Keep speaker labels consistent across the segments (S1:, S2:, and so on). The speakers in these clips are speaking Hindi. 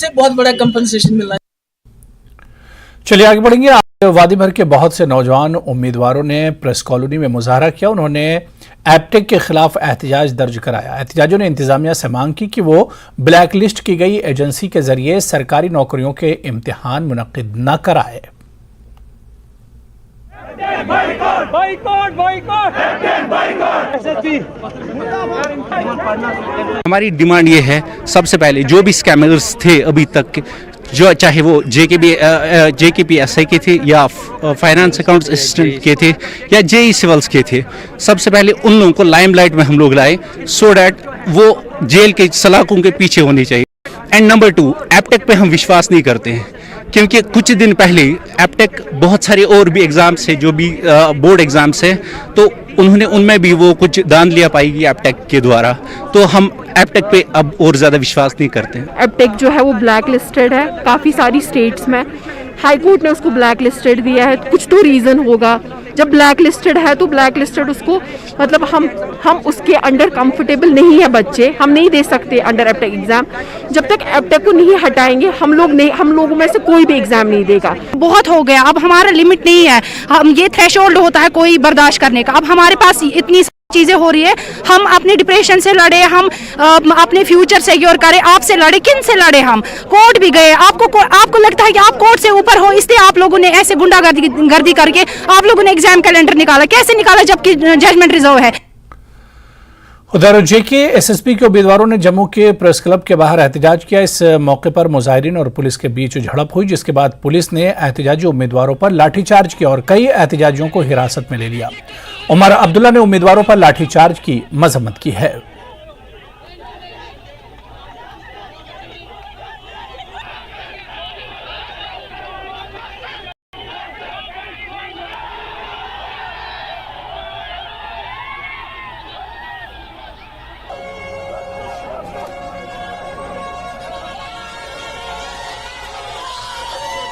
S1: से बहुत बड़ा कंपनसेशन मिला है।
S2: चलिए आगे बढ़ेंगे। आज वादी भर के बहुत से नौजवान उम्मीदवारों ने प्रेस कॉलोनी में मुजाहरा किया। उन्होंने एपटेक के खिलाफ एहतजाज दर्ज कराया। एहतजाजों ने इंतजामिया से मांग की कि वो ब्लैक लिस्ट की गई एजेंसी के जरिए सरकारी नौकरियों के इम्तिहान मुनक्किद न कराए।
S3: हमारी डिमांड ये है, सबसे पहले जो भी स्कैमर्स थे अभी तक के, जो चाहे वो JKPSI के थे या फाइनेंस अकाउंट्स असिस्टेंट के थे या JEE सिविल्स के थे, सबसे पहले उन लोगों को लाइमलाइट में हम लोग लाए सो डैट वो जेल के सलाखों के पीछे होनी चाहिए। एंड नंबर 2, एपटेक पे हम विश्वास नहीं करते हैं क्योंकि कुछ दिन पहले एपटेक बहुत सारे और भी एग्ज़ाम्स है जो भी बोर्ड एग्ज़ाम्स है, तो उन्होंने उनमें भी वो कुछ दान लिया पाएगी एपटेक के द्वारा, तो हम एपटेक पे अब और ज़्यादा विश्वास नहीं करते हैं।
S4: एपटेक जो है वो ब्लैक लिस्टेड है काफ़ी सारी स्टेट्स में। हाई कोर्ट ने उसको ब्लैक लिस्टेड दिया है, कुछ तो रीज़न होगा। जब ब्लैक लिस्टेड है तो ब्लैक लिस्टेड उसको मतलब हम उसके अंडर कंफर्टेबल नहीं है बच्चे, हम नहीं दे सकते अंडर एपटेक एग्ज़ाम। जब तक एपटेक को नहीं हटाएंगे हम लोगों में से कोई भी एग्ज़ाम नहीं देगा।
S5: बहुत हो गया, अब हमारा लिमिट नहीं है, हम ये थ्रेशोल्ड होता है कोई बर्दाश्त करने का। अब हमारे पास इतनी चीज़ें हो रही है, हम अपने डिप्रेशन से लड़े, हम अपने फ्यूचर सिक्योर करें, आपसे लड़े, किन से लड़े? हम कोर्ट भी गए। आपको लगता है कि आप कोर्ट से ऊपर हो, इसलिए आप लोगों ने ऐसे गुंडागर्दी करके आप लोगों ने एग्जाम कैलेंडर निकाला। कैसे निकाला जबकि जजमेंट रिजर्व है?
S2: उधर JKSSB के उम्मीदवारों ने जम्मू के प्रेस क्लब के बाहर एहतजाज किया। इस मौके पर मुजाहिरीन और पुलिस के बीच झड़प हुई, जिसके बाद पुलिस ने एहतजाजी उम्मीदवारों पर लाठीचार्ज किया और कई एहतजाजियों को हिरासत में ले लिया। उमर अब्दुल्ला ने उम्मीदवारों पर लाठीचार्ज की मजम्मत की है।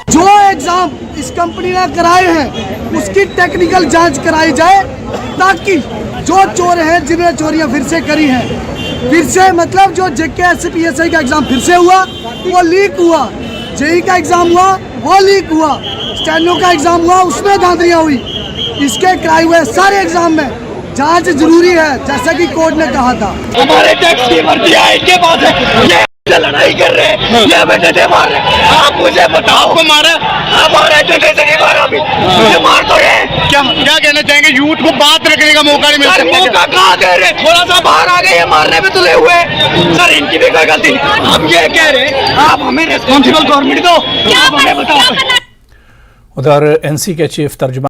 S6: जो एग्जाम इस कंपनी ने कराए हैं उसकी टेक्निकल जांच कराई जाए, ताकि जो चोर हैं जिन्हें चोरियां फिर से करी हैं, फिर से मतलब जो JKSPSI का एग्जाम फिर से हुआ वो लीक हुआ, JEE का एग्जाम हुआ वो लीक हुआ, स्टेनो का एग्जाम हुआ उसमें धांधलियां हुई। इसके कराए हुए सारे एग्जाम में जांच जरूरी है, जैसा कि कोर्ट ने कहा था।
S7: हमारे टैक्स की भर्ती है, इनके पास है, ये लड़ाई कर रहे हैं, ये हमें डंडे मार रहे हैं। आप मुझे बताओ, आपको मारा? हमारे डंडे से नहीं मारा, अभी मुझे मार तो रहे। क्या कहना चाहेंगे? यूथ को बात रखने का मौका नहीं मिलता। मौका कहाँ दे रहे? थोड़ा सा बाहर आ गए, ये मारने में तुले हुए। सर इनकी भी कोई गलती नहीं। हम ये कह रहे हैं आप हमें रिस्पॉन्सिबल गवर्नमेंट दो, आप हमें बताओ।
S2: उधर NC के चीफ तर्जुमा